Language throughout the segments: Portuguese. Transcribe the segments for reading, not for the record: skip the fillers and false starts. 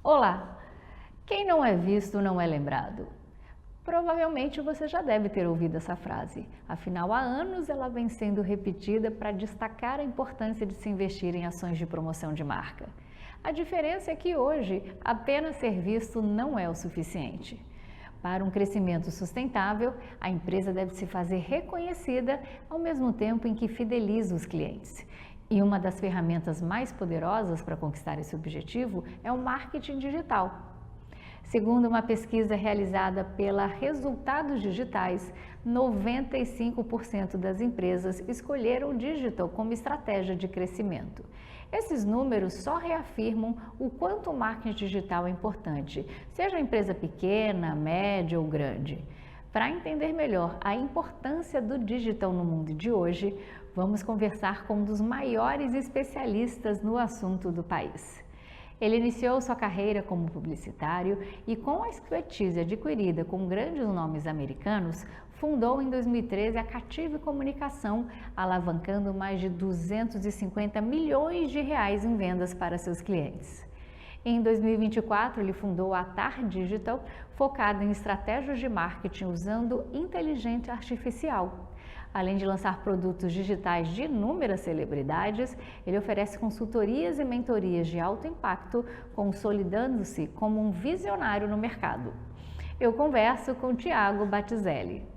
Olá! Quem não é visto não é lembrado. Provavelmente você já deve ter ouvido essa frase, afinal há anos ela vem sendo repetida para destacar a importância de se investir em ações de promoção de marca. A diferença é que hoje apenas ser visto não é o suficiente. Para um crescimento sustentável, a empresa deve se fazer reconhecida ao mesmo tempo em que fideliza os clientes. E uma das ferramentas mais poderosas para conquistar esse objetivo é o marketing digital. Segundo uma pesquisa realizada pela Resultados Digitais, 95% das empresas escolheram o digital como estratégia de crescimento. Esses números só reafirmam o quanto o marketing digital é importante, seja a empresa pequena, média ou grande. Para entender melhor a importância do digital no mundo de hoje, vamos conversar com um dos maiores especialistas no assunto do país. Ele iniciou sua carreira como publicitário e, com a expertise adquirida com grandes nomes americanos, fundou em 2013 a Cative Comunicação, alavancando mais de 250 milhões de reais em vendas para seus clientes. Em 2024, ele fundou a Atar Digital, focada em estratégias de marketing usando inteligência artificial. Além de lançar produtos digitais de inúmeras celebridades, ele oferece consultorias e mentorias de alto impacto, consolidando-se como um visionário no mercado. Eu converso com Thiago Battizelli.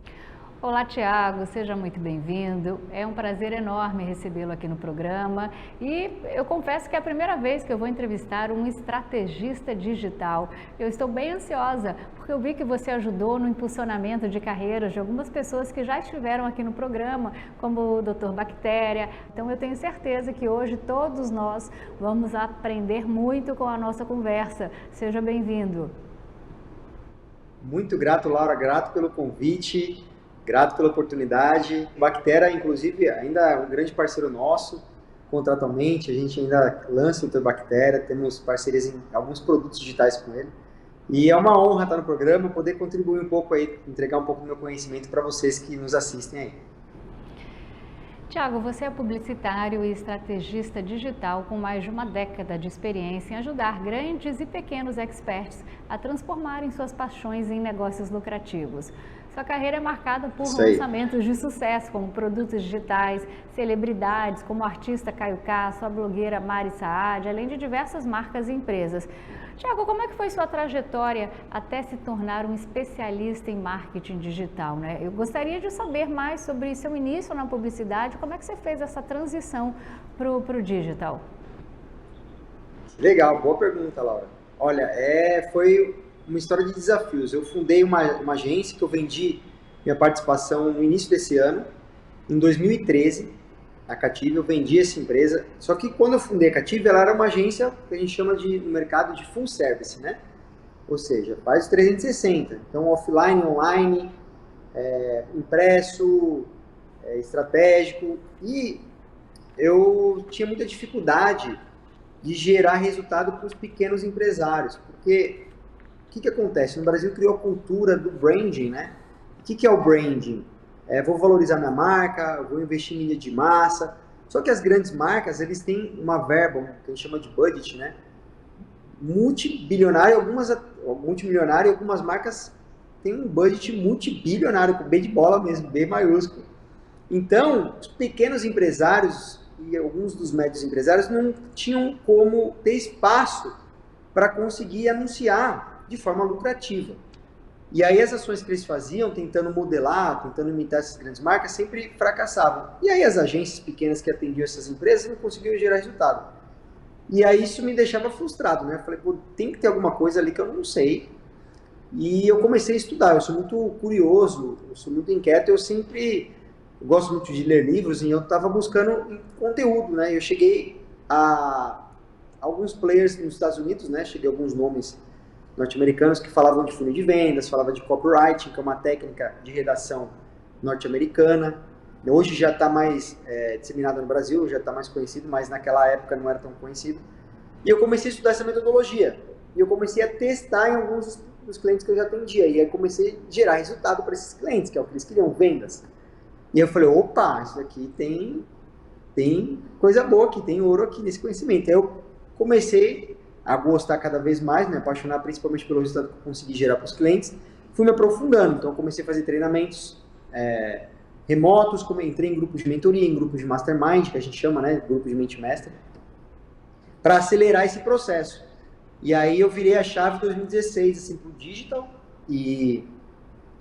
Olá, Thiago, seja muito bem-vindo. É um prazer enorme recebê-lo aqui no programa e eu confesso que é a primeira vez que eu vou entrevistar um estrategista digital. Eu estou bem ansiosa porque eu vi que você ajudou no impulsionamento de carreiras de algumas pessoas que já estiveram aqui no programa, como o Dr. Bactéria. Então eu tenho certeza que hoje todos nós vamos aprender muito com a nossa conversa. Seja bem-vindo. Muito grato, Laura, grato pelo convite. Grato pela oportunidade. Bactéria, inclusive, ainda é um grande parceiro nosso, contratualmente. A gente ainda lança o Dr. Bactéria, temos parcerias em alguns produtos digitais com ele. E é uma honra estar no programa, poder contribuir um pouco aí, entregar um pouco do meu conhecimento para vocês que nos assistem aí. Thiago, você é publicitário e estrategista digital com mais de uma década de experiência em ajudar grandes e pequenos experts a transformarem suas paixões em negócios lucrativos. Sua carreira é marcada por lançamentos de sucesso, como produtos digitais, celebridades, como o artista Caio Castro, a blogueira Mari Saad, além de diversas marcas e empresas. Thiago, como é que foi sua trajetória até se tornar um especialista em marketing digital, né? Eu gostaria de saber mais sobre seu início na publicidade, como é que você fez essa transição para o digital? Legal, boa pergunta, Laura. Olha, foi uma história de desafios. Eu fundei uma agência que eu vendi minha participação no início desse ano, em 2013, a Cative, eu vendi essa empresa. Só que quando eu fundei a Cative, ela era uma agência que a gente chama no mercado de full service, né? Ou seja, faz 360. Então, offline, online, impresso, estratégico. E eu tinha muita dificuldade de gerar resultado para os pequenos empresários, porque o que acontece? No Brasil criou a cultura do branding, né? O que é o branding? Vou valorizar minha marca, vou investir em mídia de massa. Só que as grandes marcas, eles têm uma verba, que a gente chama de budget, né? Multibilionário, multimilionário, algumas marcas têm um budget multibilionário, com B de bola mesmo, B maiúsculo. Então, os pequenos empresários e alguns dos médios empresários não tinham como ter espaço para conseguir anunciar de forma lucrativa. E aí as ações que eles faziam, tentando modelar, tentando imitar essas grandes marcas, sempre fracassavam. E aí as agências pequenas que atendiam essas empresas não conseguiam gerar resultado. E aí isso me deixava frustrado, né? Eu falei, pô, tem que ter alguma coisa ali que eu não sei. E eu comecei a estudar, eu sou muito curioso, eu sou muito inquieto, eu gosto muito de ler livros e eu estava buscando conteúdo, né? Eu cheguei a alguns players nos Estados Unidos, né? Cheguei a alguns nomes norte-americanos que falavam de funil de vendas, falavam de copywriting, que é uma técnica de redação norte-americana. Hoje já está mais disseminada no Brasil, já está mais conhecido, mas naquela época não era tão conhecido. E eu comecei a estudar essa metodologia. E eu comecei a testar em alguns dos clientes que eu já atendia. E aí comecei a gerar resultado para esses clientes, que é o que eles queriam, vendas. E eu falei, opa, isso aqui tem coisa boa aqui, tem ouro aqui nesse conhecimento. Aí eu comecei a gostar cada vez mais, me apaixonar principalmente pelo resultado que eu consegui gerar para os clientes, fui me aprofundando. Então, comecei a fazer treinamentos remotos, como entrei em grupos de mentoria, em grupos de mastermind, que a gente chama, né, grupo de mente mestre, para acelerar esse processo. E aí eu virei a chave em 2016, assim, pro digital, e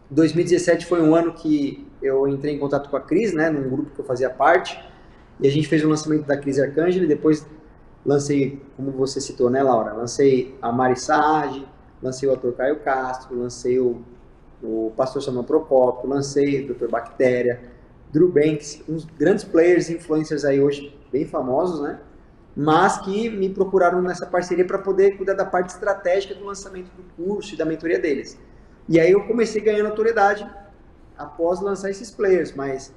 2017 foi um ano que eu entrei em contato com a Cris, né, num grupo que eu fazia parte, e a gente fez o lançamento da Cris Arcangeli, depois lancei, como você citou, né, Laura, lancei a Mari Saad, lancei o ator Caio Castro, lancei o pastor Samuel Procópio, lancei o Dr. Bactéria, Drew Banks, uns grandes players, influencers aí hoje bem famosos, né, mas que me procuraram nessa parceria para poder cuidar da parte estratégica do lançamento do curso e da mentoria deles. E aí eu comecei ganhando autoridade após lançar esses players, mas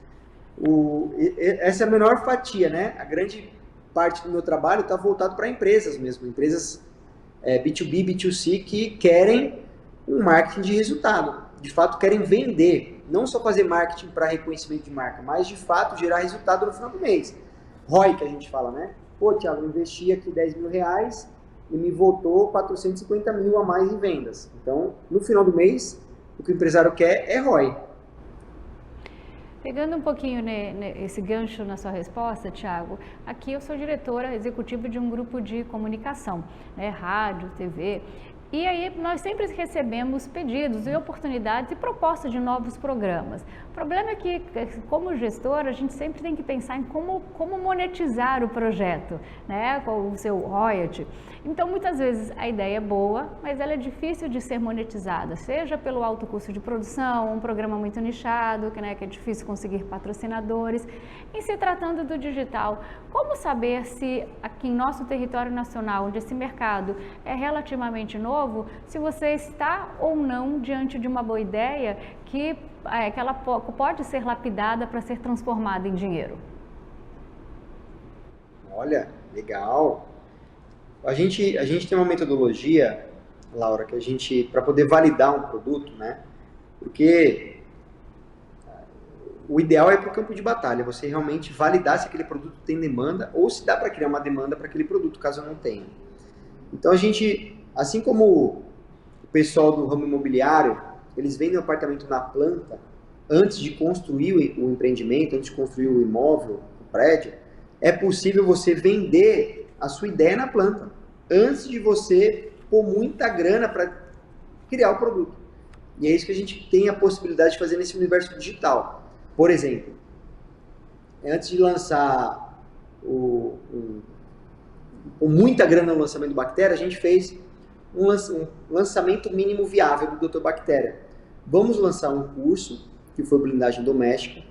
essa é a menor fatia, né? A grande parte do meu trabalho está voltado para empresas mesmo, empresas B2B, B2C que querem um marketing de resultado, de fato querem vender, não só fazer marketing para reconhecimento de marca, mas de fato gerar resultado no final do mês. ROI que a gente fala, né? Pô, Thiago, eu investi aqui R$10.000 e me voltou 450 mil a mais em vendas. Então, no final do mês, o que o empresário quer é ROI. Pegando um pouquinho esse gancho na sua resposta, Thiago, aqui eu sou diretora executiva de um grupo de comunicação, né, rádio, TV, e aí nós sempre recebemos pedidos e oportunidades e propostas de novos programas. O problema é que, como gestor, a gente sempre tem que pensar em como monetizar o projeto, né, com o seu royalty. Então, muitas vezes a ideia é boa, mas ela é difícil de ser monetizada, seja pelo alto custo de produção, um programa muito nichado, que é difícil conseguir patrocinadores. Em se tratando do digital, como saber se aqui em nosso território nacional, onde esse mercado é relativamente novo, se você está ou não diante de uma boa ideia que ela pode ser lapidada para ser transformada em dinheiro? Olha, legal. A gente tem uma metodologia, Laura, que a gente, para poder validar um produto, né? Porque o ideal é para o campo de batalha, você realmente validar se aquele produto tem demanda ou se dá para criar uma demanda para aquele produto, caso não tenha. Então a gente, assim como o pessoal do ramo imobiliário, eles vendem o apartamento na planta antes de construir o empreendimento, antes de construir o imóvel, o prédio, é possível você vender a sua ideia na planta antes de você pôr muita grana para criar o produto. E é isso que a gente tem a possibilidade de fazer nesse universo digital. Por exemplo, antes de lançar com muita grana no lançamento do Bactéria, a gente fez um lançamento mínimo viável do Dr. Bactéria. Vamos lançar um curso, que foi blindagem doméstica,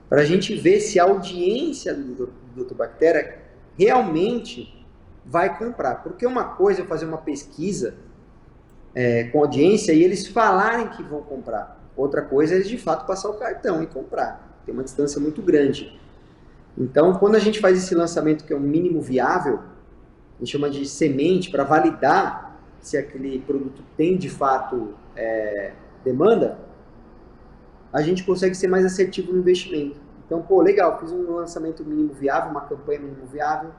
para a gente ver se a audiência do Dr. Bactéria realmente vai comprar. Porque uma coisa é fazer uma pesquisa com audiência e eles falarem que vão comprar. Outra coisa é eles de fato passar o cartão e comprar. Tem uma distância muito grande. Então, quando a gente faz esse lançamento que é o mínimo viável, a gente chama de semente para validar se aquele produto tem de fato demanda, a gente consegue ser mais assertivo no investimento. Então, pô, legal, fiz um lançamento mínimo viável, uma campanha mínimo viável,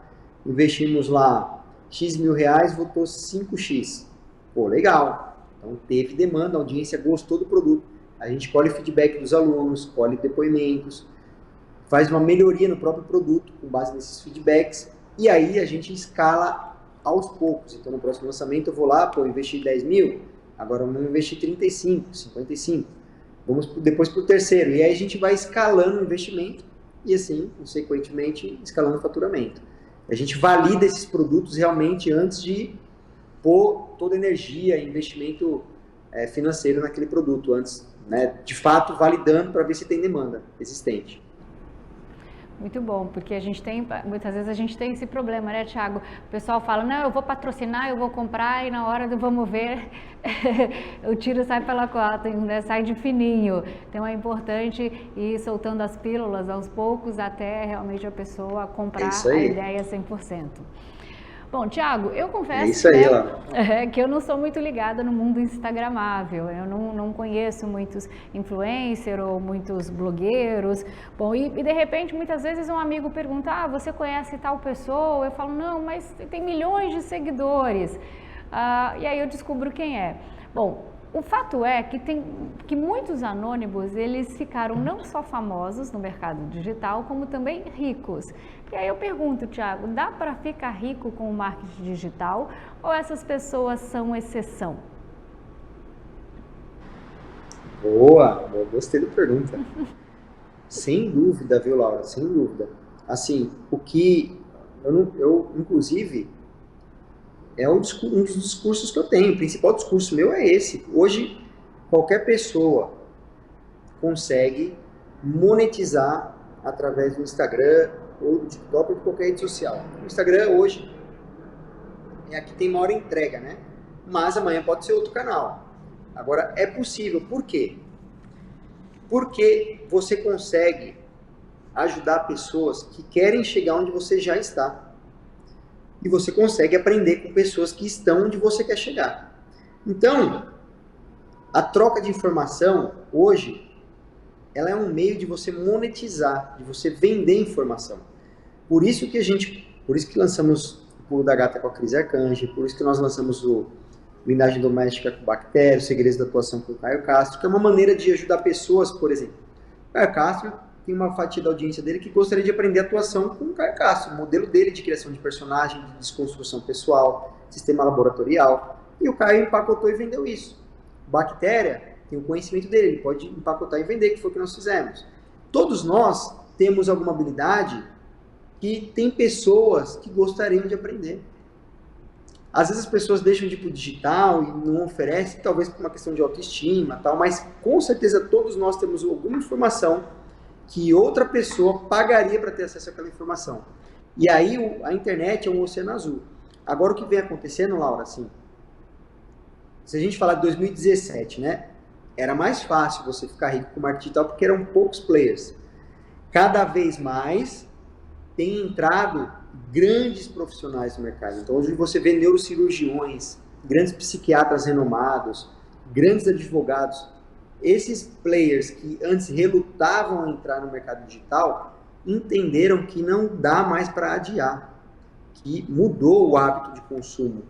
investimos lá X mil reais, voltou 5X. Pô, legal. Então, teve demanda, a audiência gostou do produto. A gente colhe feedback dos alunos, colhe depoimentos, faz uma melhoria no próprio produto com base nesses feedbacks e aí a gente escala aos poucos. Então, no próximo lançamento eu vou lá, pô, investi 10 mil, agora vamos investir 35, 55. Vamos depois para o terceiro. E aí a gente vai escalando o investimento e assim, consequentemente, escalando o faturamento. A gente valida esses produtos realmente antes de pôr toda a energia e investimento financeiro naquele produto, antes, né, de fato, validando para ver se tem demanda existente. Muito bom, porque muitas vezes a gente tem esse problema, né, Thiago? O pessoal fala, não, eu vou patrocinar, eu vou comprar, e na hora do vamos ver, o tiro sai pela culatra, né? Sai de fininho. Então é importante ir soltando as pílulas aos poucos até realmente a pessoa comprar a ideia 100%. Bom, Thiago, eu confesso É isso aí, que eu não sou muito ligada no mundo instagramável. Eu não conheço muitos influencers ou muitos blogueiros. Bom, e de repente, muitas vezes um amigo pergunta, você conhece tal pessoa? Eu falo, não, mas tem milhões de seguidores. E aí eu descubro quem é. Bom, o fato é que muitos anônimos, eles ficaram não só famosos no mercado digital, como também ricos. E aí eu pergunto, Thiago, dá para ficar rico com o marketing digital ou essas pessoas são exceção? Boa, eu gostei da pergunta. Sem dúvida, viu, Laura? Sem dúvida. Assim, o que inclusive, é um dos discursos que eu tenho. O principal discurso meu é esse. Hoje, qualquer pessoa consegue monetizar através do Instagram ou do TikTok ou de qualquer rede social. O Instagram hoje é a que tem maior entrega, né? Mas amanhã pode ser outro canal. Agora, é possível. Por quê? Porque você consegue ajudar pessoas que querem chegar onde você já está. E você consegue aprender com pessoas que estão onde você quer chegar. Então, a troca de informação, hoje, ela é um meio de você monetizar, de você vender informação. Por isso que lançamos o Pulo da Gata com a Cris Arcanjo, por isso que nós lançamos o Blindagem Doméstica com Bactéria, Segredos da Atuação com o Caio Castro, que é uma maneira de ajudar pessoas, por exemplo. O Caio Castro tem uma fatia da audiência dele que gostaria de aprender atuação com o Caio Castro, o modelo dele de criação de personagem, de desconstrução pessoal, sistema laboratorial. E o Caio empacotou e vendeu isso. Bactéria tem o conhecimento dele, ele pode empacotar e vender, que foi o que nós fizemos. Todos nós temos alguma habilidade que tem pessoas que gostariam de aprender. Às vezes as pessoas deixam de ir para o digital e não oferecem, talvez por uma questão de autoestima, tal, mas com certeza todos nós temos alguma informação que outra pessoa pagaria para ter acesso àquela informação. E aí a internet é um oceano azul. Agora o que vem acontecendo, Laura, assim, se a gente falar de 2017, né, era mais fácil você ficar rico com marketing digital porque eram poucos players. Cada vez mais tem entrado grandes profissionais no mercado. Então hoje você vê neurocirurgiões, grandes psiquiatras renomados, grandes advogados. Esses players que antes relutavam a entrar no mercado digital entenderam que não dá mais para adiar, que mudou o hábito de consumo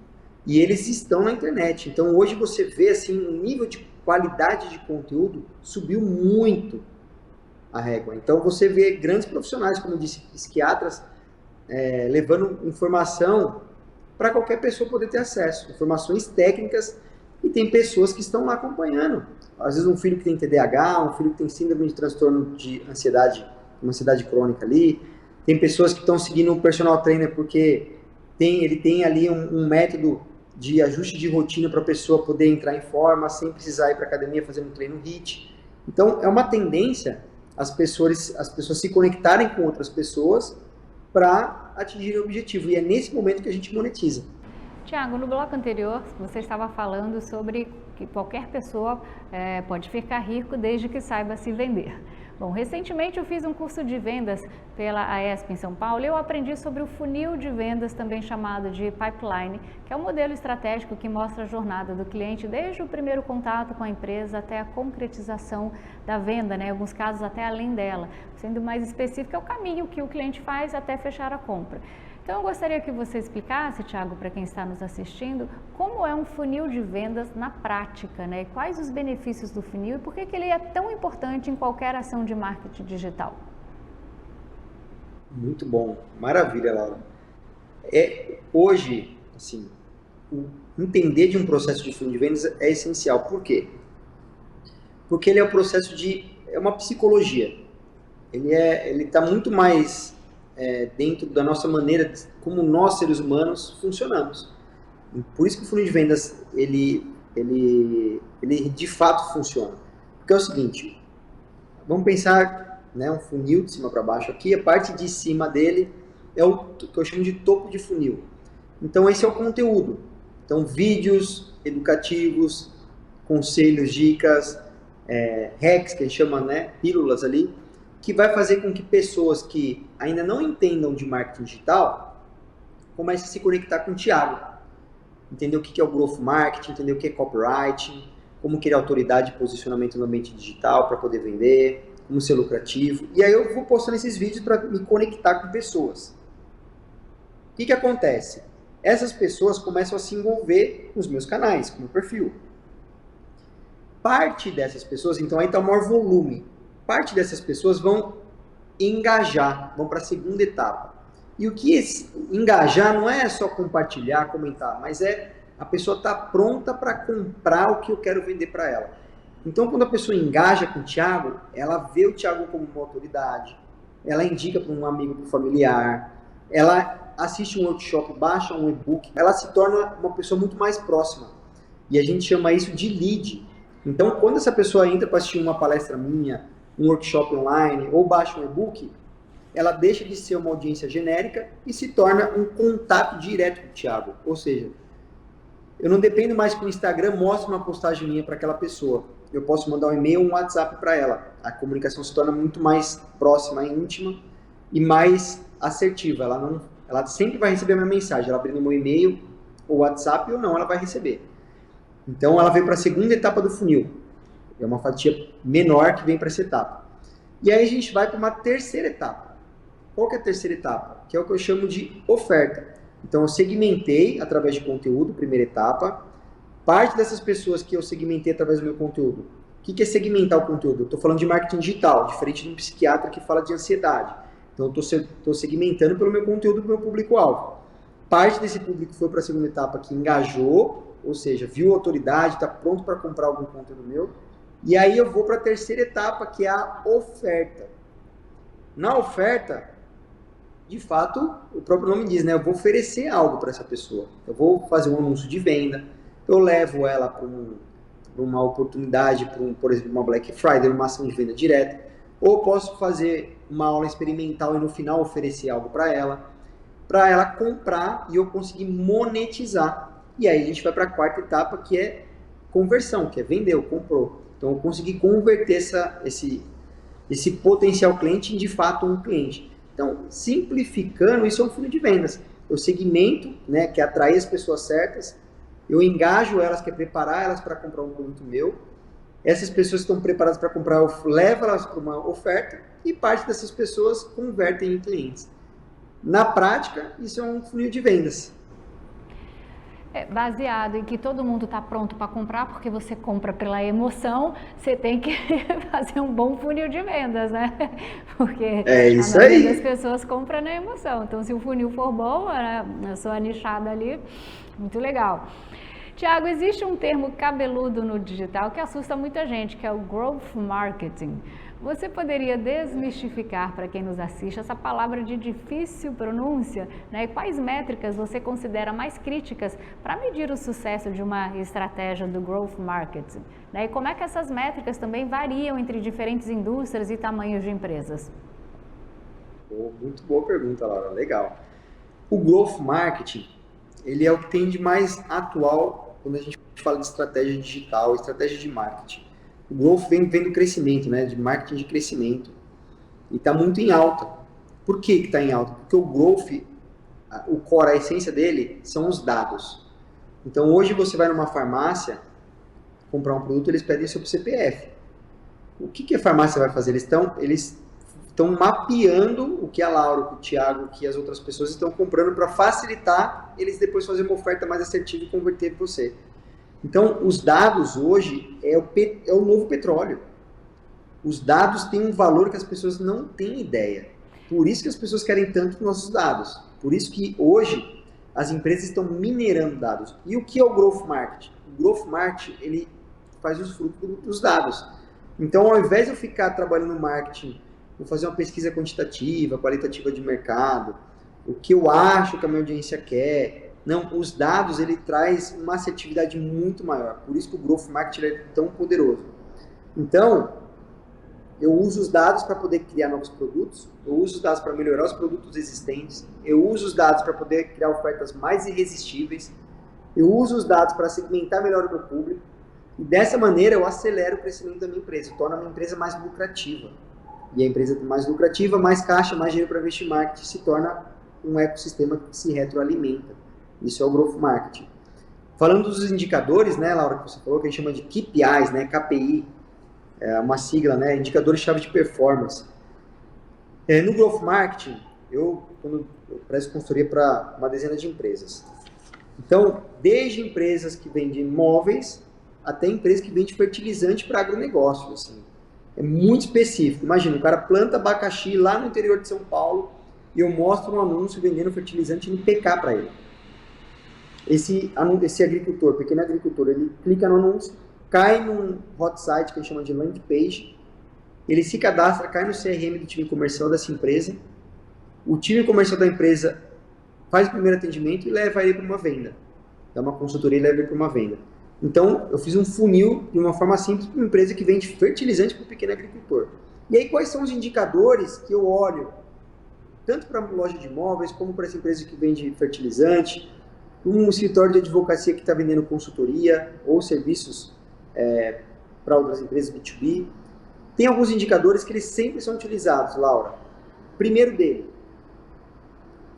e eles estão na internet. Então hoje você vê assim um nível de qualidade de conteúdo subiu muito a régua. Então você vê grandes profissionais, como eu disse, psiquiatras levando informação para qualquer pessoa poder ter acesso, informações técnicas, e tem pessoas que estão lá acompanhando. Às vezes um filho que tem TDAH, um filho que tem síndrome de transtorno de ansiedade, uma ansiedade crônica ali. Tem pessoas que estão seguindo um personal trainer porque ele tem ali um método de ajuste de rotina para a pessoa poder entrar em forma sem precisar ir para a academia fazendo um treino HIIT. Então é uma tendência as pessoas se conectarem com outras pessoas para atingir o objetivo. E é nesse momento que a gente monetiza. Tiago, no bloco anterior, você estava falando sobre que qualquer pessoa pode ficar rico desde que saiba se vender. Bom, recentemente eu fiz um curso de vendas pela AESP em São Paulo e eu aprendi sobre o funil de vendas, também chamado de pipeline, que é um modelo estratégico que mostra a jornada do cliente desde o primeiro contato com a empresa até a concretização da venda, né? Em alguns casos até além dela. Sendo mais específico, é o caminho que o cliente faz até fechar a compra. Então, eu gostaria que você explicasse, Thiago, para quem está nos assistindo, como é um funil de vendas na prática, né? Quais os benefícios do funil e por que ele é tão importante em qualquer ação de marketing digital? Muito bom, maravilha, Laura. Hoje, assim, entender de um processo de funil de vendas é essencial. Por quê? Porque ele é um processo é uma psicologia. Ele está muito mais dentro da nossa maneira, como nós, seres humanos, funcionamos. Por isso que o funil de vendas, ele de fato funciona. Porque é o seguinte, vamos pensar, né, um funil de cima para baixo aqui, a parte de cima dele é o que eu chamo de topo de funil. Então esse é o conteúdo. Então vídeos educativos, conselhos, dicas, hacks, que a gente chama, né, pílulas ali, que vai fazer com que pessoas que ainda não entendam de marketing digital comece a se conectar com o Thiago. Entender o que é o Growth Marketing, entender o que é Copywriting, como criar autoridade e posicionamento no ambiente digital para poder vender, como ser lucrativo. E aí eu vou postando esses vídeos para me conectar com pessoas. O que acontece? Essas pessoas começam a se envolver nos meus canais, com o meu perfil. Parte dessas pessoas, então aí está o maior volume, parte dessas pessoas vão engajar, vão para a segunda etapa. E o que engajar não é só compartilhar, comentar, mas é a pessoa estar pronta para comprar o que eu quero vender para ela. Então, quando a pessoa engaja com o Thiago, ela vê o Thiago como uma autoridade, ela indica para um amigo, para um familiar, ela assiste um workshop, baixa um e-book, ela se torna uma pessoa muito mais próxima. E a gente chama isso de lead. Então, quando essa pessoa entra para assistir uma palestra minha, um workshop online ou baixa um e-book, ela deixa de ser uma audiência genérica e se torna um contato direto com o Thiago. Ou seja, eu não dependo mais que o Instagram mostre uma postagem minha para aquela pessoa. Eu posso mandar um e-mail ou um WhatsApp para ela. A comunicação se torna muito mais próxima, íntima e mais assertiva. Ela sempre vai receber a minha mensagem. Ela abrindo meu e-mail ou WhatsApp ou não, ela vai receber. Então, ela vem para a segunda etapa do funil. É uma fatia menor que vem para essa etapa. E aí a gente vai para uma terceira etapa. Qual que é a terceira etapa? Que é o que eu chamo de oferta. Então, eu segmentei através de conteúdo, primeira etapa. Parte dessas pessoas que eu segmentei através do meu conteúdo. O que é segmentar o conteúdo? Eu estou falando de marketing digital, diferente de um psiquiatra que fala de ansiedade. Então, eu estou segmentando pelo meu conteúdo, pelo meu público-alvo. Parte desse público foi para a segunda etapa que engajou, ou seja, viu a autoridade, está pronto para comprar algum conteúdo meu. E aí eu vou para a terceira etapa, que é a oferta. Na oferta, de fato, o próprio nome diz, né? Eu vou oferecer algo para essa pessoa. Eu vou fazer um anúncio de venda, eu levo ela para uma oportunidade, por exemplo, uma Black Friday, uma ação de venda direta, ou posso fazer uma aula experimental e no final oferecer algo para ela comprar e eu conseguir monetizar. E aí a gente vai para a quarta etapa, que é conversão, que é vender, ou comprou. Então eu consegui converter esse potencial cliente em de fato um cliente. Então, simplificando, isso é um funil de vendas. Eu segmento, né, que é atrair as pessoas certas, eu engajo elas, que é preparar elas para comprar um produto meu. Essas pessoas que estão preparadas para comprar, eu levo elas para uma oferta e parte dessas pessoas convertem em clientes. Na prática, isso é um funil de vendas. Baseado em que todo mundo está pronto para comprar, porque você compra pela emoção, você tem que fazer um bom funil de vendas, né? Porque isso a maioria aí. das pessoas compra na emoção. Então, se o funil for bom, né, a sua nichada ali, muito legal. Tiago, existe um termo cabeludo no digital que assusta muita gente, que é o Growth Marketing. Você poderia desmistificar para quem nos assiste essa palavra de difícil pronúncia, né? E quais métricas você considera mais críticas para medir o sucesso de uma estratégia do Growth Marketing? Né? E como é que essas métricas também variam entre diferentes indústrias e tamanhos de empresas? Muito boa pergunta, Laura. Legal. O Growth Marketing, ele é o que tem de mais atual quando a gente fala de estratégia digital, estratégia de marketing. O growth vem do crescimento, né? De marketing de crescimento. E está muito em alta. Por que está em alta? Porque o growth, o core, a essência dele, são os dados. Então, hoje você vai numa farmácia comprar um produto, eles pedem seu CPF. O que a farmácia vai fazer? Eles estão mapeando o que a Laura, o Thiago, o que as outras pessoas estão comprando para facilitar eles depois fazerem uma oferta mais assertiva e converter você. Então, os dados hoje é o novo petróleo. Os dados têm um valor que as pessoas não têm ideia. Por isso que as pessoas querem tanto nossos dados. Por isso que hoje as empresas estão minerando dados. E o que é o Growth Marketing? O Growth Marketing, ele faz os frutos dos dados. Então, ao invés de eu ficar trabalhando no marketing, vou fazer uma pesquisa quantitativa, qualitativa de mercado, o que eu acho que a minha audiência quer. Não, os dados, ele traz uma assertividade muito maior. Por isso que o Growth Marketing é tão poderoso. Então, eu uso os dados para poder criar novos produtos, eu uso os dados para melhorar os produtos existentes, eu uso os dados para poder criar ofertas mais irresistíveis, eu uso os dados para segmentar melhor o meu público, e dessa maneira eu acelero o crescimento da minha empresa, torno a minha empresa mais lucrativa. E a empresa mais lucrativa, mais caixa, mais dinheiro para investir em marketing, se torna um ecossistema que se retroalimenta. Isso é o Growth Marketing. Falando dos indicadores, né, Laura, que você falou, que a gente chama de KPIs, né, KPI, é uma sigla, né, indicadores-chave de performance. No Growth Marketing, quando eu presto consultoria para uma dezena de empresas. Então, desde empresas que vendem imóveis até empresas que vendem fertilizante para agronegócio, assim. É muito específico. Imagina, o cara planta abacaxi lá no interior de São Paulo e eu mostro um anúncio vendendo fertilizante NPK para ele. Esse agricultor, pequeno agricultor, ele clica no anúncio, cai num hot site que a gente chama de landing page, ele se cadastra, cai no CRM do time comercial dessa empresa, o time comercial da empresa faz o primeiro atendimento e leva ele para uma venda. Dá uma consultoria e leva ele para uma venda. Então, eu fiz um funil de uma forma simples para uma empresa que vende fertilizante para o pequeno agricultor. E aí, quais são os indicadores que eu olho, tanto para uma loja de imóveis, como para essa empresa que vende fertilizante, um escritório de advocacia que está vendendo consultoria ou serviços para outras empresas B2B. Tem alguns indicadores que eles sempre são utilizados, Laura. Primeiro dele,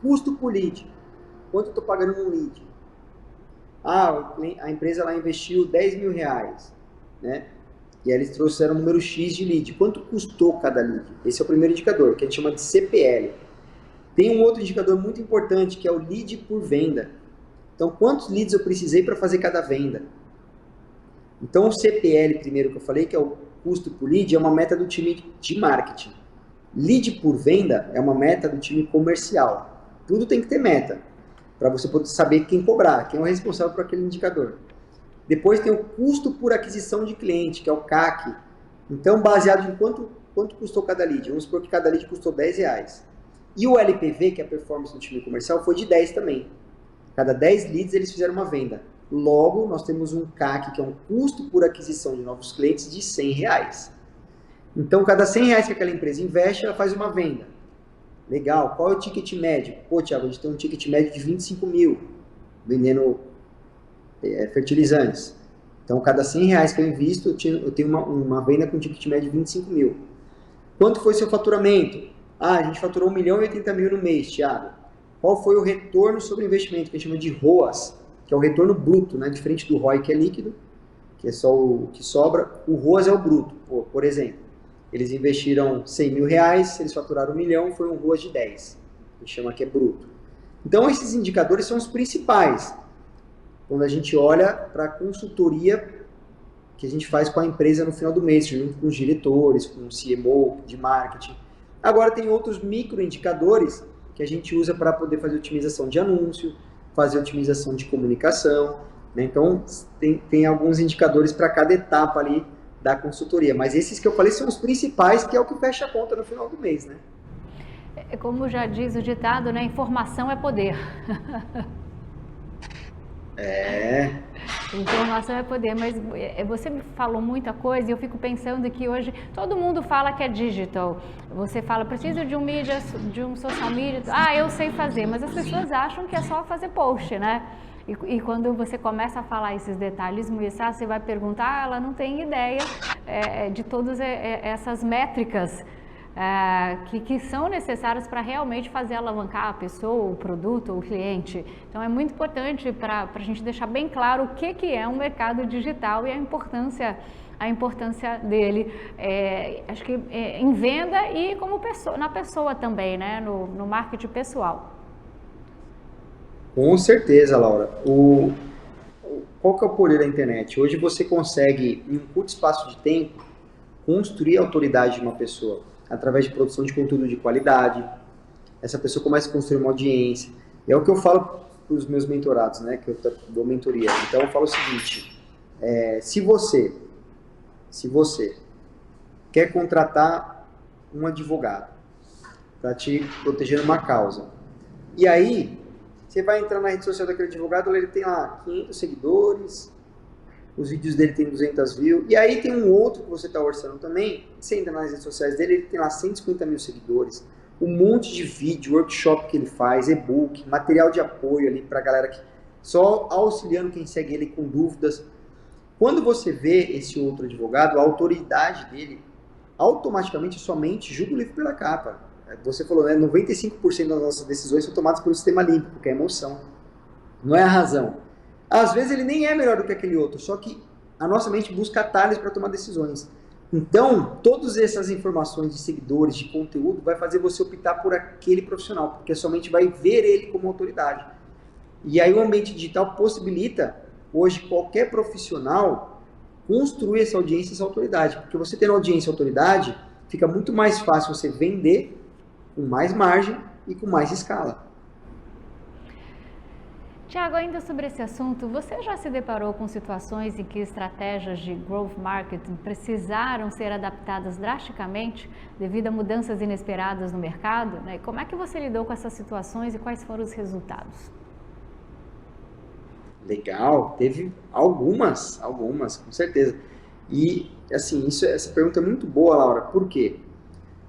custo por lead. Quanto eu estou pagando num lead? A empresa lá investiu 10 mil reais, né? E aí eles trouxeram um número X de lead. Quanto custou cada lead? Esse é o primeiro indicador, que a gente chama de CPL. Tem um outro indicador muito importante, que é o lead por venda. Então, quantos leads eu precisei para fazer cada venda? Então, o CPL, primeiro que eu falei, que é o custo por lead, é uma meta do time de marketing. Lead por venda é uma meta do time comercial. Tudo tem que ter meta, para você poder saber quem cobrar, quem é o responsável por aquele indicador. Depois tem o custo por aquisição de cliente, que é o CAC. Então, baseado em quanto custou cada lead. Vamos supor que cada lead custou 10 reais. E o LPV, que é a performance do time comercial, foi de 10 também. Cada 10 leads eles fizeram uma venda. Logo, nós temos um CAC, que é um custo por aquisição de novos clientes, de 100 reais. Então, cada 100 reais que aquela empresa investe, ela faz uma venda. Legal. Qual é o ticket médio? Pô, Thiago, a gente tem um ticket médio de 25 mil vendendo fertilizantes. Então, cada 100 reais que eu invisto, eu tenho uma venda com ticket médio de 25 mil. Quanto foi seu faturamento? A gente faturou 1.080.000 no mês, Thiago. Qual foi o retorno sobre o investimento, que a gente chama de ROAS, que é o retorno bruto, né? Diferente do ROI, que é líquido, que é só o que sobra. O ROAS é o bruto. Por exemplo, eles investiram 100 mil reais, se eles faturaram 1 milhão, foi um ROAS de 10. A gente chama que é bruto. Então, esses indicadores são os principais. Quando a gente olha para a consultoria que a gente faz com a empresa no final do mês, junto com os diretores, com o CMO de marketing. Agora, tem outros microindicadores que a gente usa para poder fazer otimização de anúncio, fazer otimização de comunicação, né? Então, tem alguns indicadores para cada etapa ali da consultoria, mas esses que eu falei são os principais, que é o que fecha a conta no final do mês, né? Como já diz o ditado, né? Informação é poder. Informação é poder, mas você me falou muita coisa e eu fico pensando que hoje todo mundo fala que é digital. Você fala, preciso de um mídia, de um social media. Eu sei fazer, mas as pessoas acham que é só fazer post, né? E quando você começa a falar esses detalhes, você vai perguntar, ela não tem ideia de todas essas métricas que são necessárias para realmente fazer alavancar a pessoa, o produto, o cliente. Então é muito importante para a gente deixar bem claro o que é um mercado digital e a importância dele, acho que em venda e como pessoa, na pessoa também, né? No marketing pessoal. Com certeza, Laura. Qual que é o poder da internet? Hoje você consegue, em um curto espaço de tempo, construir a autoridade de uma pessoa através de produção de conteúdo de qualidade. Essa pessoa começa a construir uma audiência. E é o que eu falo para os meus mentorados, né, que eu dou mentoria. Então eu falo o seguinte, se você quer contratar um advogado para te proteger numa causa, e aí você vai entrar na rede social daquele advogado, ele tem lá 500 seguidores, os vídeos dele tem 200 views, e aí tem um outro que você está orçando também, você entra nas redes sociais dele, ele tem lá 150 mil seguidores, um monte de vídeo, workshop que ele faz, e-book, material de apoio ali para a galera que só auxiliando quem segue ele com dúvidas. Quando você vê esse outro advogado, a autoridade dele automaticamente somente julga o livro pela capa. Você falou, né? 95% das nossas decisões são tomadas pelo sistema límbico, que é a emoção. Não é a razão. Às vezes ele nem é melhor do que aquele outro, só que a nossa mente busca atalhos para tomar decisões. Então, todas essas informações de seguidores, de conteúdo, vai fazer você optar por aquele profissional, porque a sua mente vai ver ele como autoridade. E aí o ambiente digital possibilita, hoje, qualquer profissional construir essa audiência e essa autoridade. Porque você tendo audiência e autoridade, fica muito mais fácil você vender com mais margem e com mais escala. Tiago, ainda sobre esse assunto, você já se deparou com situações em que estratégias de growth marketing precisaram ser adaptadas drasticamente devido a mudanças inesperadas no mercado? Né? Como é que você lidou com essas situações e quais foram os resultados? Legal, teve algumas, com certeza. E, assim, essa pergunta é muito boa, Laura. Por quê?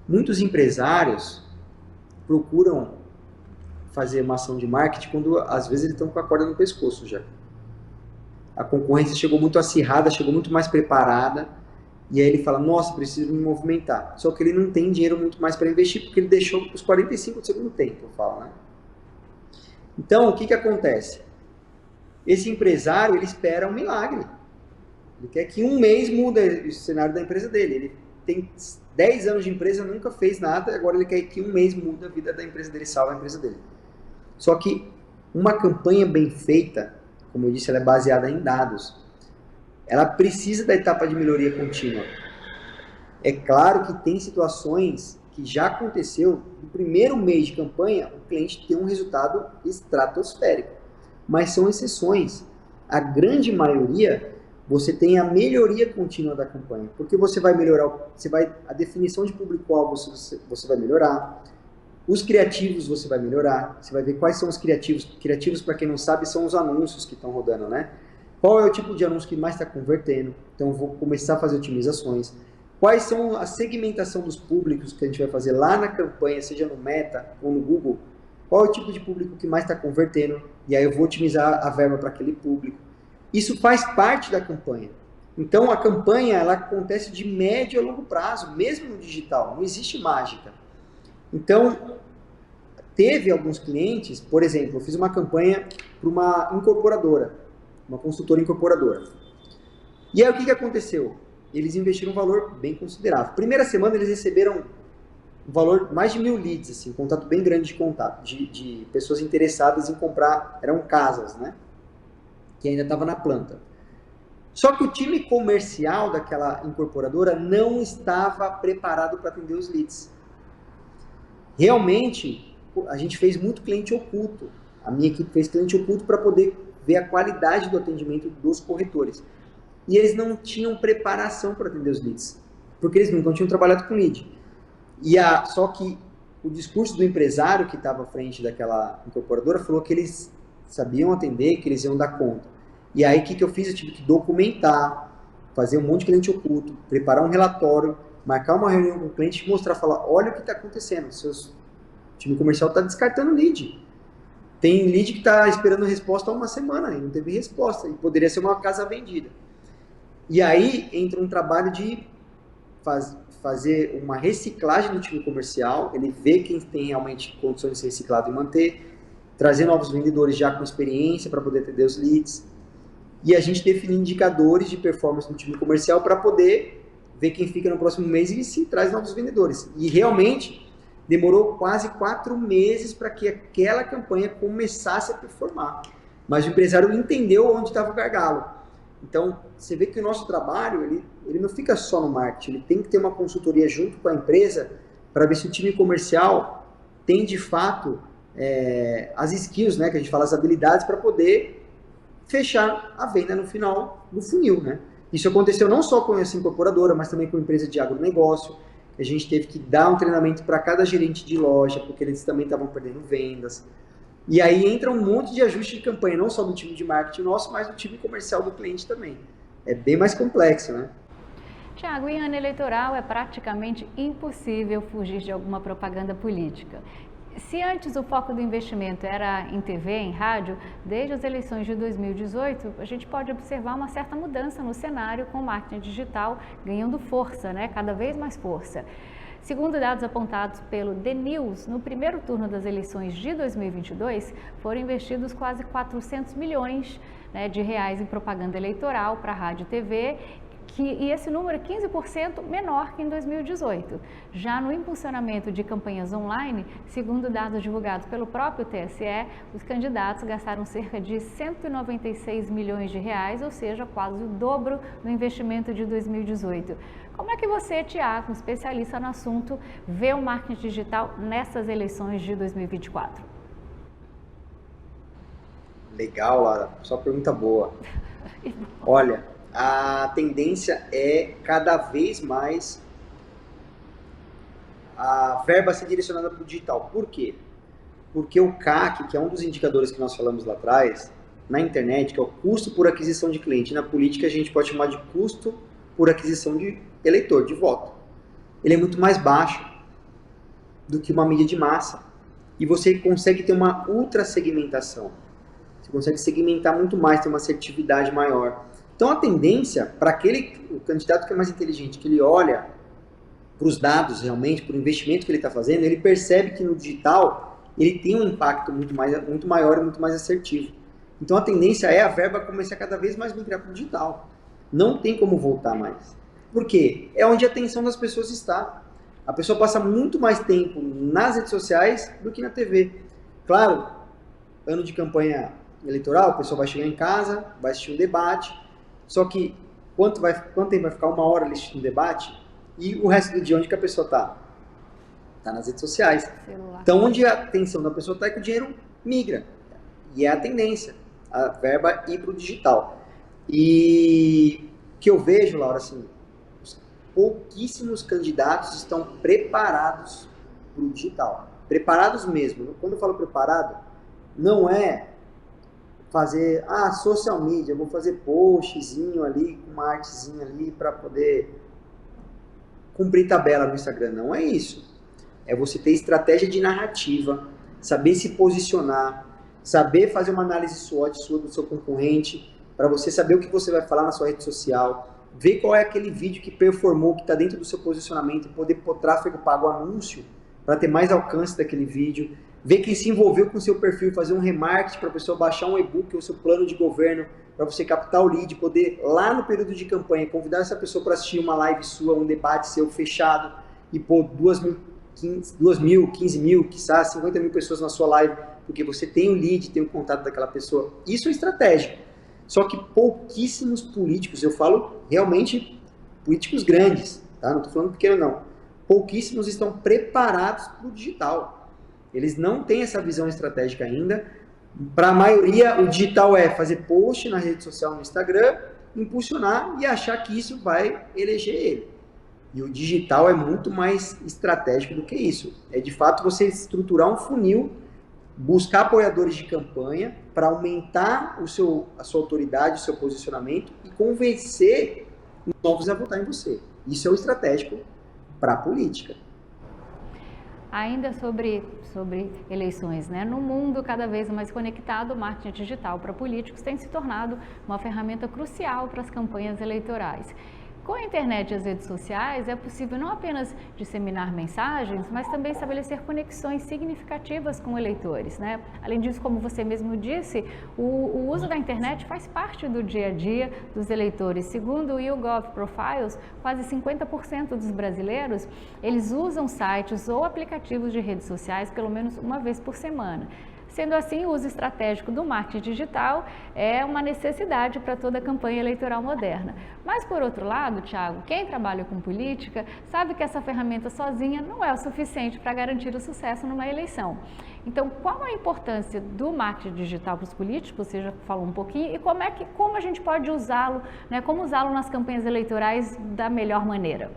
Muitos empresários procuram fazer uma ação de marketing quando, às vezes, eles estão com a corda no pescoço já. A concorrência chegou muito acirrada, chegou muito mais preparada, e aí ele fala, nossa, preciso me movimentar. Só que ele não tem dinheiro muito mais para investir, porque ele deixou os 45 do segundo tempo, eu falo, né? Então, o que acontece? Esse empresário, ele espera um milagre. Ele quer que em um mês mude o cenário da empresa dele. Ele tem 10 anos de empresa, nunca fez nada, agora ele quer que em um mês mude a vida da empresa dele, salva a empresa dele. Só que uma campanha bem feita, como eu disse, ela é baseada em dados. Ela precisa da etapa de melhoria contínua. É claro que tem situações que já aconteceu, no primeiro mês de campanha, o cliente tem um resultado estratosférico. Mas são exceções. A grande maioria, você tem a melhoria contínua da campanha. Porque você vai melhorar, a definição de público-alvo você vai melhorar. Os criativos você vai melhorar. Você vai ver quais são os criativos. Criativos, para quem não sabe, são os anúncios que estão rodando, né? Qual é o tipo de anúncio que mais está convertendo? Então, eu vou começar a fazer otimizações. Quais são a segmentação dos públicos que a gente vai fazer lá na campanha, seja no Meta ou no Google? Qual é o tipo de público que mais está convertendo? E aí eu vou otimizar a verba para aquele público. Isso faz parte da campanha. Então, a campanha ela acontece de médio a longo prazo, mesmo no digital. Não existe mágica. Então, teve alguns clientes, por exemplo, eu fiz uma campanha para uma incorporadora, uma consultora incorporadora. E aí o que aconteceu? Eles investiram um valor bem considerável. Primeira semana eles receberam um valor, mais de 1.000 leads, assim, um contato bem grande de contato, de pessoas interessadas em comprar, eram casas, né? Que ainda estava na planta. Só que o time comercial daquela incorporadora não estava preparado para atender os leads. Realmente, a gente fez muito cliente oculto. A minha equipe fez cliente oculto para poder ver a qualidade do atendimento dos corretores. E eles não tinham preparação para atender os leads, porque eles nunca tinham trabalhado com lead. Só que o discurso do empresário que estava à frente daquela incorporadora falou que eles sabiam atender, que eles iam dar conta. E aí o que eu fiz? Eu tive que documentar, fazer um monte de cliente oculto, preparar um relatório, marcar uma reunião com o cliente e mostrar, falar, olha o que está acontecendo, o time comercial está descartando lead. Tem lead que está esperando resposta há uma semana e não teve resposta, e poderia ser uma casa vendida. E aí entra um trabalho de fazer uma reciclagem do time comercial, ele vê quem tem realmente condições de ser reciclado e manter, trazer novos vendedores já com experiência para poder atender os leads, e a gente definir indicadores de performance do time comercial para poder ver quem fica no próximo mês e se traz novos vendedores. E realmente demorou quase 4 meses para que aquela campanha começasse a performar. Mas o empresário entendeu onde estava o gargalo. Então, você vê que o nosso trabalho, ele não fica só no marketing, ele tem que ter uma consultoria junto com a empresa para ver se o time comercial tem, de fato, as skills, né, que a gente fala, as habilidades para poder fechar a venda no final do funil, né? Isso aconteceu não só com essa incorporadora, mas também com a empresa de agronegócio. A gente teve que dar um treinamento para cada gerente de loja, porque eles também estavam perdendo vendas. E aí entra um monte de ajuste de campanha, não só do time de marketing nosso, mas do time comercial do cliente também. É bem mais complexo, né? Tiago, em ano eleitoral é praticamente impossível fugir de alguma propaganda política. Se antes o foco do investimento era em TV, em rádio, desde as eleições de 2018, a gente pode observar uma certa mudança no cenário com o marketing digital ganhando força, né? Cada vez mais força. Segundo dados apontados pelo The News, no primeiro turno das eleições de 2022, foram investidos quase 400 milhões, né, de reais em propaganda eleitoral para rádio e TV, e esse número é 15% menor que em 2018. Já no impulsionamento de campanhas online, segundo dados divulgados pelo próprio TSE, os candidatos gastaram cerca de 196 milhões de reais, ou seja, quase o dobro do investimento de 2018. Como é que você, Tiago, especialista no assunto, vê o marketing digital nessas eleições de 2024? Legal, Lara. Só pergunta boa. Olha, a tendência é cada vez mais a verba ser direcionada para o digital. Por quê? Porque o CAC, que é um dos indicadores que nós falamos lá atrás, na internet, que é o custo por aquisição de cliente, na política a gente pode chamar de custo por aquisição de eleitor, de voto. Ele é muito mais baixo do que uma mídia de massa. E você consegue ter uma ultra segmentação. Você consegue segmentar muito mais, ter uma assertividade maior. Então a tendência para o candidato que é mais inteligente, que ele olha para os dados realmente, para o investimento que ele está fazendo, ele percebe que no digital ele tem um impacto muito maior e muito mais assertivo. Então a tendência é a verba começar cada vez mais a migrar para o digital. Não tem como voltar mais. Por quê? É onde a atenção das pessoas está. A pessoa passa muito mais tempo nas redes sociais do que na TV. Claro, ano de campanha eleitoral, a pessoa vai chegar em casa, vai assistir um debate. Só que quanto tempo vai ficar? 1 hora assistindo um debate? E o resto do dia, onde que a pessoa está? Está nas redes sociais. Celular. Então, onde a atenção da pessoa está é que o dinheiro migra. E é a tendência, a verba ir para o digital. E o que eu vejo, Laura, assim, pouquíssimos candidatos estão preparados para o digital. Preparados mesmo. Quando eu falo preparado, não é fazer, social media, eu vou fazer postzinho ali, com uma artezinha ali para poder cumprir tabela no Instagram. Não é isso. É você ter estratégia de narrativa, saber se posicionar, saber fazer uma análise SWOT sua do seu concorrente, para você saber o que você vai falar na sua rede social, ver qual é aquele vídeo que performou, que está dentro do seu posicionamento, e poder pôr tráfego pago, anúncio, para ter mais alcance daquele vídeo. Ver quem se envolveu com o seu perfil, fazer um remarketing para a pessoa baixar um e-book ou seu plano de governo, para você captar o lead, poder, lá no período de campanha, convidar essa pessoa para assistir uma live sua, um debate seu fechado, e pôr 2 mil, 15 mil, quiçá 50 mil pessoas na sua live, porque você tem o lead, tem o contato daquela pessoa. Isso é estratégico. Só que pouquíssimos políticos, eu falo realmente políticos grandes, tá? Não estou falando pequeno não. Pouquíssimos estão preparados para o digital. Eles não têm essa visão estratégica ainda. Para a maioria, o digital é fazer post na rede social, no Instagram, impulsionar e achar que isso vai eleger ele. E o digital é muito mais estratégico do que isso. É de fato você estruturar um funil, buscar apoiadores de campanha para aumentar a sua autoridade, o seu posicionamento e convencer os novos a votar em você. Isso é o estratégico para a política. Ainda sobre eleições, né? No mundo cada vez mais conectado, o marketing digital para políticos tem se tornado uma ferramenta crucial para as campanhas eleitorais. Com a internet e as redes sociais, é possível não apenas disseminar mensagens, mas também estabelecer conexões significativas com eleitores, né? Além disso, como você mesmo disse, o uso da internet faz parte do dia a dia dos eleitores. Segundo o YouGov Profiles, quase 50% dos brasileiros, eles usam sites ou aplicativos de redes sociais pelo menos uma vez por semana. Sendo assim, o uso estratégico do marketing digital é uma necessidade para toda a campanha eleitoral moderna. Mas, por outro lado, Tiago, quem trabalha com política sabe que essa ferramenta sozinha não é o suficiente para garantir o sucesso numa eleição. Então, qual a importância do marketing digital para os políticos? Você já falou um pouquinho. E como a gente pode usá-lo, né? Como usá-lo nas campanhas eleitorais da melhor maneira?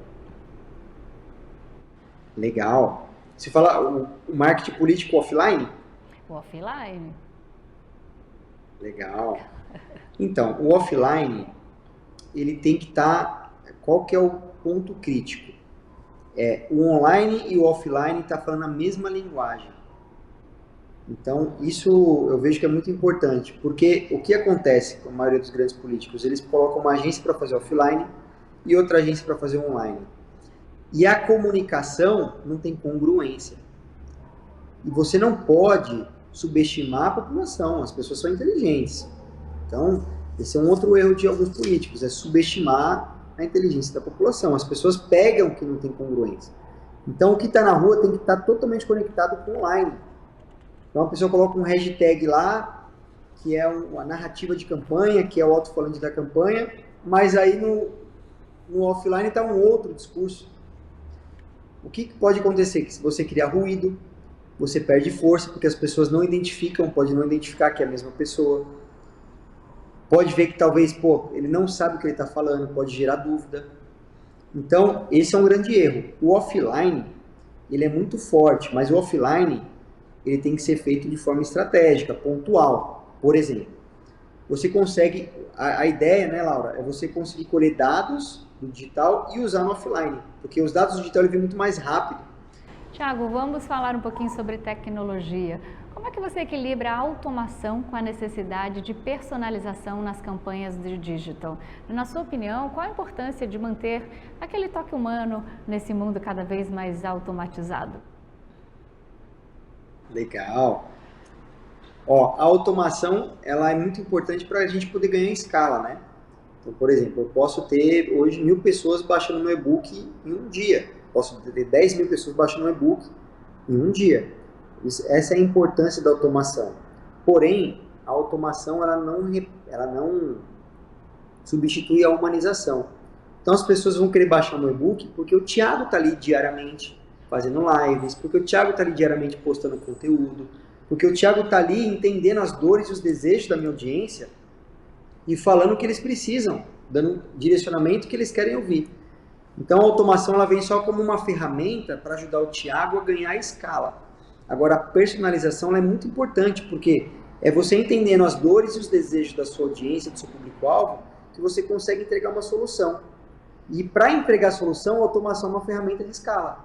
Legal. Você fala o marketing político offline? O offline. Legal. Então, o offline, ele tem que estar... Qual que é o ponto crítico? O online e o offline estão falando a mesma linguagem. Então, isso eu vejo que é muito importante, porque o que acontece com a maioria dos grandes políticos? Eles colocam uma agência para fazer offline e outra agência para fazer online. E a comunicação não tem congruência. E você não pode subestimar a população, as pessoas são inteligentes. Então, esse é um outro erro de alguns políticos, é subestimar a inteligência da população. As pessoas pegam que não tem congruência. Então, o que está na rua tem que estar totalmente conectado com o online. Então, a pessoa coloca um hashtag lá, que é uma narrativa de campanha, que é o alto-falante da campanha, mas aí no offline está um outro discurso. O que pode acontecer? Que se você criar ruído, você perde força, porque as pessoas não identificam, pode não identificar que é a mesma pessoa. Pode ver que talvez, ele não sabe o que ele está falando, pode gerar dúvida. Então, esse é um grande erro. O offline, ele é muito forte, mas o offline, ele tem que ser feito de forma estratégica, pontual. Por exemplo, você consegue, a ideia, né, Laura, é você conseguir colher dados do digital e usar no offline, porque os dados do digital ele vem muito mais rápido. Tiago, vamos falar um pouquinho sobre tecnologia. Como é que você equilibra a automação com a necessidade de personalização nas campanhas de digital? Na sua opinião, qual a importância de manter aquele toque humano nesse mundo cada vez mais automatizado? Legal. A automação ela é muito importante para a gente poder ganhar escala, né? Então, por exemplo, eu posso ter hoje 1.000 pessoas baixando meu e-book em um dia. Posso ter 10.000 pessoas baixando um e-book em um dia. Essa é a importância da automação. Porém, a automação ela não substitui a humanização. Então as pessoas vão querer baixar meu e-book porque o Thiago está ali diariamente fazendo lives, porque o Thiago está ali diariamente postando conteúdo, porque o Thiago está ali entendendo as dores e os desejos da minha audiência e falando o que eles precisam, dando direcionamento que eles querem ouvir. Então a automação ela vem só como uma ferramenta para ajudar o Thiago a ganhar escala. Agora a personalização ela é muito importante, porque é você entendendo as dores e os desejos da sua audiência, do seu público-alvo, que você consegue entregar uma solução. E para entregar a solução, a automação é uma ferramenta de escala.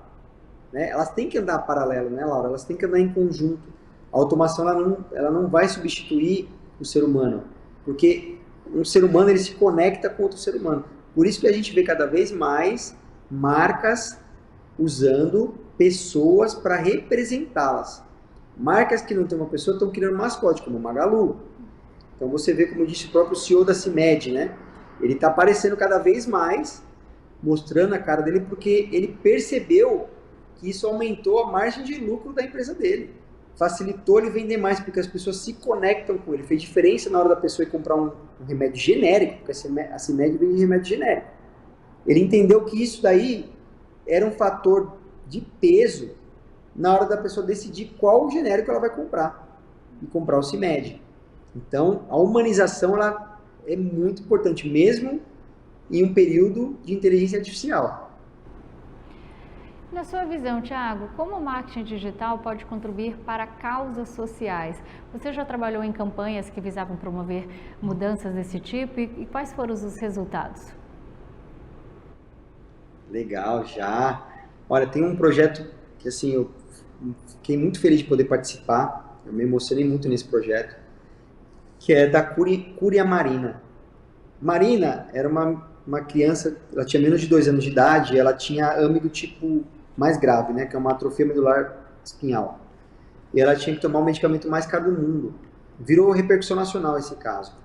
Né? Elas têm que andar paralelo, né, Laura? Elas têm que andar em conjunto. A automação ela não vai substituir o ser humano, porque um ser humano ele se conecta com outro ser humano. Por isso que a gente vê cada vez mais marcas usando pessoas para representá-las. Marcas que não tem uma pessoa estão criando mascote, como o Magalu. Então você vê, como disse o próprio CEO da CIMED, né? Ele está aparecendo cada vez mais, mostrando a cara dele, porque ele percebeu que isso aumentou a margem de lucro da empresa dele. Facilitou ele vender mais, porque as pessoas se conectam com ele. Fez diferença na hora da pessoa ir comprar um remédio genérico, porque a CIMED vende remédio genérico. Ele entendeu que isso daí era um fator de peso na hora da pessoa decidir qual genérico ela vai comprar. E comprar o CIMED. Então, a humanização ela é muito importante, mesmo em um período de inteligência artificial. Na sua visão, Tiago, como o marketing digital pode contribuir para causas sociais? Você já trabalhou em campanhas que visavam promover mudanças desse tipo e quais foram os resultados? Legal, já. Olha, tem um projeto que assim, eu fiquei muito feliz de poder participar, eu me emocionei muito nesse projeto, que é da Cúria Marina. Marina era uma criança, ela tinha menos de 2 anos de idade, ela tinha AME do tipo mais grave, né, que é uma atrofia medular espinhal. E ela tinha que tomar o medicamento mais caro do mundo. Virou repercussão nacional esse caso.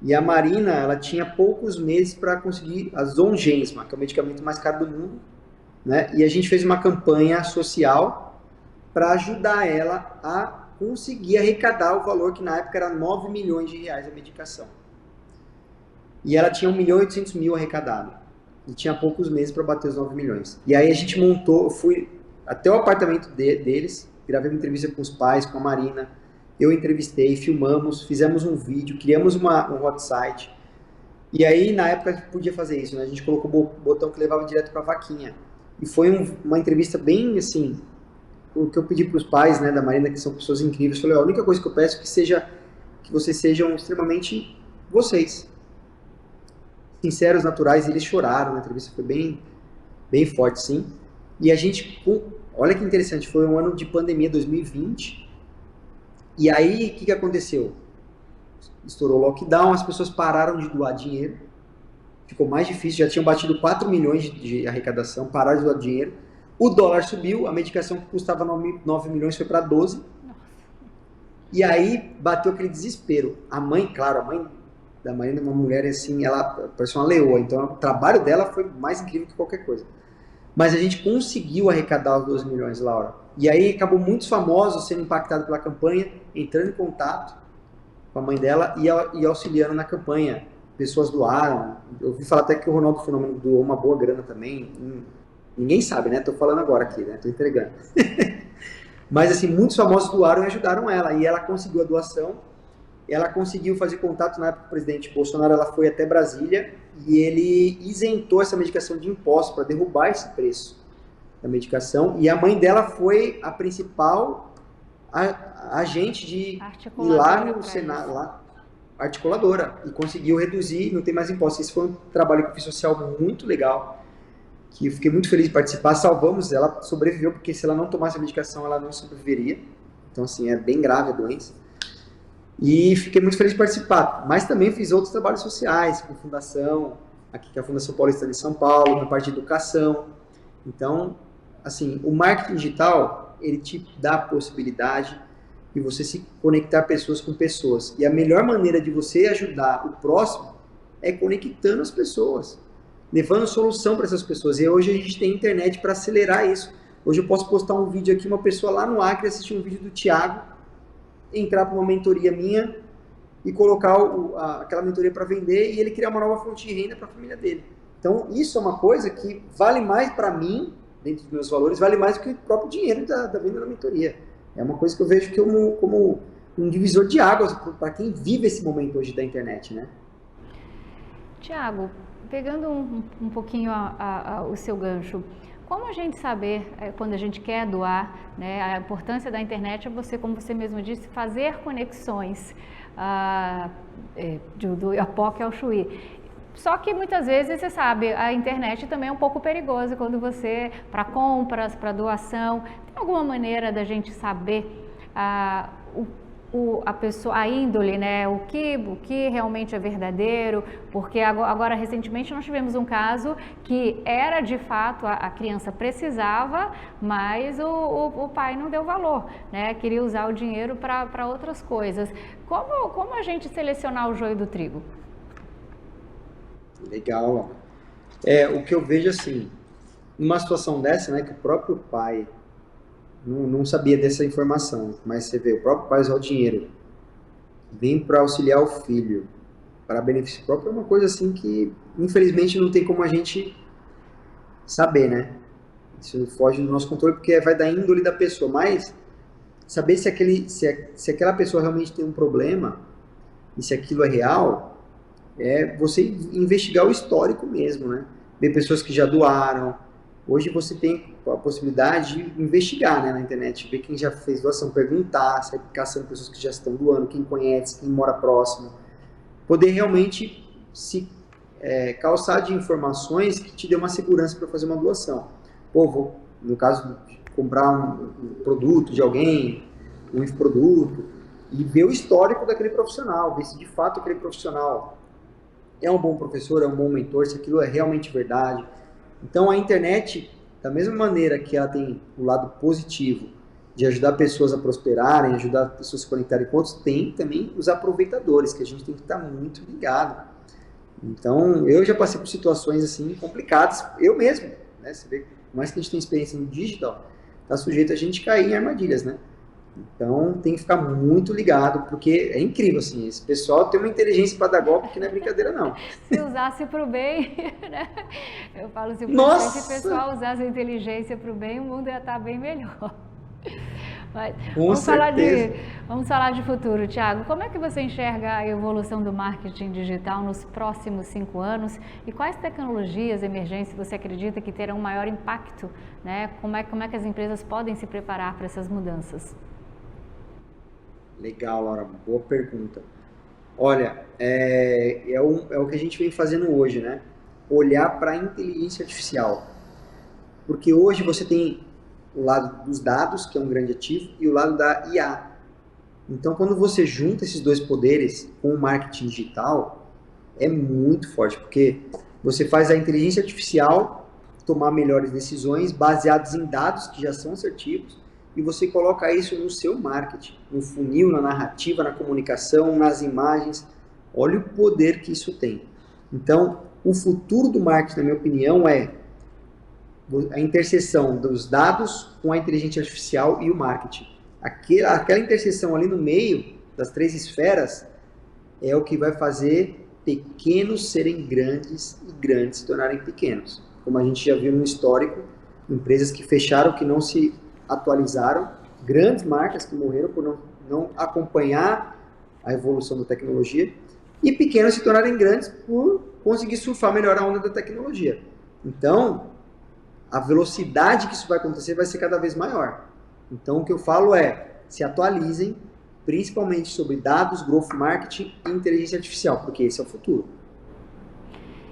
E a Marina, ela tinha poucos meses para conseguir a Zolgensma, que é o medicamento mais caro do mundo, né? E a gente fez uma campanha social para ajudar ela a conseguir arrecadar o valor que na época era 9 milhões de reais a medicação. E ela tinha 1.800.000 arrecadado. E tinha poucos meses para bater os 9 milhões. E aí a gente montou, eu fui até o apartamento deles, gravei uma entrevista com os pais, com a Marina. Eu entrevistei, filmamos, fizemos um vídeo, criamos um hot site. E aí, na época, a gente podia fazer isso, né? A gente colocou o botão que levava direto para a vaquinha. E foi uma entrevista bem, assim, o que eu pedi para os pais, né, da Marina, que são pessoas incríveis. Eu falei, a única coisa que eu peço é que vocês sejam extremamente vocês. Sinceros, naturais, e eles choraram, a entrevista foi bem, bem forte, sim. E a gente, olha que interessante, foi um ano de pandemia, 2020, e aí, o que aconteceu? Estourou o lockdown, as pessoas pararam de doar dinheiro, ficou mais difícil, já tinham batido 4 milhões de arrecadação, pararam de doar dinheiro, o dólar subiu, a medicação que custava 9 milhões foi para 12, e aí bateu aquele desespero. A mãe, claro, a mãe da Marina é uma mulher assim, ela parece uma leoa, então o trabalho dela foi mais incrível que qualquer coisa. Mas a gente conseguiu arrecadar os 12 milhões, Laura. E aí acabou muitos famosos sendo impactados pela campanha, entrando em contato com a mãe dela e auxiliando na campanha. Pessoas doaram. Eu ouvi falar até que o Ronaldo Fenômeno doou uma boa grana também. Ninguém sabe, né? Tô falando agora aqui, né? Tô entregando. Mas assim, muitos famosos doaram e ajudaram ela. E ela conseguiu a doação. Ela conseguiu fazer contato na época com o presidente Bolsonaro. Ela foi até Brasília e ele isentou essa medicação de impostos para derrubar esse preço da medicação. E a mãe dela foi a principal agente de ir lá no Senado, lá, articuladora, e conseguiu reduzir, não tem mais impostos. Esse foi um trabalho que eu fiz social muito legal, que eu fiquei muito feliz de participar. Salvamos, ela sobreviveu, porque se ela não tomasse a medicação, ela não sobreviveria. Então, assim, é bem grave a doença. E fiquei muito feliz de participar. Mas também fiz outros trabalhos sociais, com fundação, aqui que é a Fundação Paulistana de São Paulo, na parte de educação. Então, assim, o marketing digital, ele te dá a possibilidade de você se conectar pessoas com pessoas. E a melhor maneira de você ajudar o próximo é conectando as pessoas, levando solução para essas pessoas. E hoje a gente tem internet para acelerar isso. Hoje eu posso postar um vídeo aqui, uma pessoa lá no Acre assistir um vídeo do Thiago, entrar para uma mentoria minha e colocar aquela mentoria para vender e ele criar uma nova fonte de renda para a família dele. Então, isso é uma coisa que vale mais para mim, dentro dos meus valores, vale mais do que o próprio dinheiro da venda da mentoria. É uma coisa que eu vejo como um divisor de águas para quem vive esse momento hoje da internet, né? Tiago, pegando um pouquinho o seu gancho, como a gente saber, quando a gente quer doar, né, a importância da internet é você, como você mesmo disse, fazer conexões do Iapoque ao Chuí. Só que muitas vezes, você sabe, a internet também é um pouco perigosa quando você, para compras, para doação, tem alguma maneira da gente saber a pessoa, a índole, né? O que realmente é verdadeiro, porque agora recentemente nós tivemos um caso que era de fato, a criança precisava, mas o pai não deu valor, né? Queria usar o dinheiro para outras coisas. Como a gente selecionar o joio do trigo? Legal. O que eu vejo assim, numa situação dessa, né, que o próprio pai não sabia dessa informação, mas você vê, o próprio pai usar o dinheiro, vem para auxiliar o filho, para benefício próprio, é uma coisa assim que, infelizmente, não tem como a gente saber, né? Isso foge do nosso controle, porque vai da índole da pessoa, mas saber se aquela pessoa realmente tem um problema, e se aquilo é real, é você investigar o histórico mesmo, né? Ver pessoas que já doaram. Hoje você tem a possibilidade de investigar, né, na internet, ver quem já fez doação, perguntar, sair caçando pessoas que já estão doando, quem conhece, quem mora próximo. Poder realmente se calçar de informações que te dê uma segurança para fazer uma doação. Pô, no caso de comprar um produto de alguém, um infoproduto, e ver o histórico daquele profissional, ver se de fato aquele profissional é um bom professor, é um bom mentor, se aquilo é realmente verdade. Então a internet, da mesma maneira que ela tem o lado positivo de ajudar pessoas a prosperarem, ajudar pessoas a se conectarem com outros, tem também os aproveitadores, que a gente tem que estar muito ligado. Então eu já passei por situações assim complicadas, eu mesmo, né? Você vê, por mais que a gente tenha experiência no digital, está sujeito a gente cair em armadilhas, né? Então tem que ficar muito ligado, porque é incrível, assim, esse pessoal tem uma inteligência para dar golpe que não é brincadeira, não. Se usasse para o bem, né? Eu falo assim, se o pessoal usasse a inteligência para o bem, o mundo ia estar bem melhor. Mas, vamos falar de futuro, Thiago. Como é que você enxerga a evolução do marketing digital nos próximos 5 anos? E quais tecnologias emergentes você acredita que terão maior impacto, né? Como é que as empresas podem se preparar para essas mudanças? Legal, Laura, boa pergunta. Olha, é o que a gente vem fazendo hoje, né? Olhar para a inteligência artificial. Porque hoje você tem o lado dos dados, que é um grande ativo, e o lado da IA. Então, quando você junta esses dois poderes com o marketing digital, é muito forte, porque você faz a inteligência artificial tomar melhores decisões baseadas em dados que já são assertivos e você coloca isso no seu marketing, no funil, na narrativa, na comunicação, nas imagens. Olha o poder que isso tem. Então, o futuro do marketing, na minha opinião, é a interseção dos dados com a inteligência artificial e o marketing. Aquela interseção ali no meio das 3 esferas é o que vai fazer pequenos serem grandes e grandes se tornarem pequenos. Como a gente já viu no histórico, empresas que fecharam, que não se atualizaram, grandes marcas que morreram por não acompanhar a evolução da tecnologia, e pequenos se tornarem grandes por conseguir surfar melhor a onda da tecnologia. Então, a velocidade que isso vai acontecer vai ser cada vez maior. Então, o que eu falo é, se atualizem, principalmente sobre dados, growth marketing e inteligência artificial, porque esse é o futuro.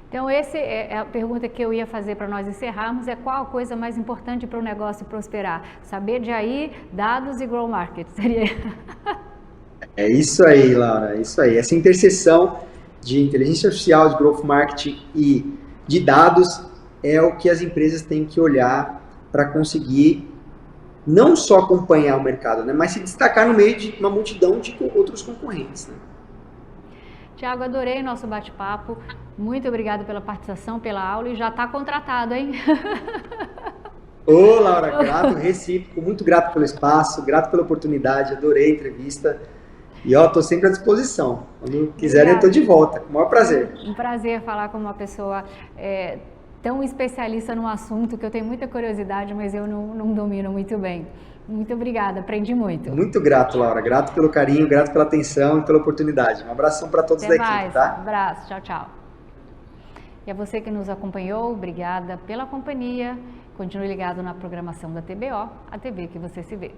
Então, essa é a pergunta que eu ia fazer para nós encerrarmos, é qual a coisa mais importante para o negócio prosperar? Saber de aí, dados e growth marketing, seria... É isso aí, Laura, é isso aí. Essa interseção de inteligência artificial, de growth marketing e de dados é o que as empresas têm que olhar para conseguir não só acompanhar o mercado, né, mas se destacar no meio de uma multidão de outros concorrentes. Né? Tiago, adorei nosso bate-papo. Muito obrigada pela participação, pela aula e já está contratado, hein? Ô, Laura, grato, recíproco, muito grato pelo espaço, grato pela oportunidade, adorei a entrevista. E ó, estou sempre à disposição. Quando quiserem, eu estou de volta, com o maior prazer. Um prazer falar com uma pessoa tão especialista no assunto que eu tenho muita curiosidade, mas eu não domino muito bem. Muito obrigada, aprendi muito. Muito grato, Laura. Grato pelo carinho, grato pela atenção e pela oportunidade. Um abração para todos da equipe, tá? Um abraço, tchau, tchau. E a você que nos acompanhou, obrigada pela companhia. Continue ligado na programação da TBO, a TV que você se vê.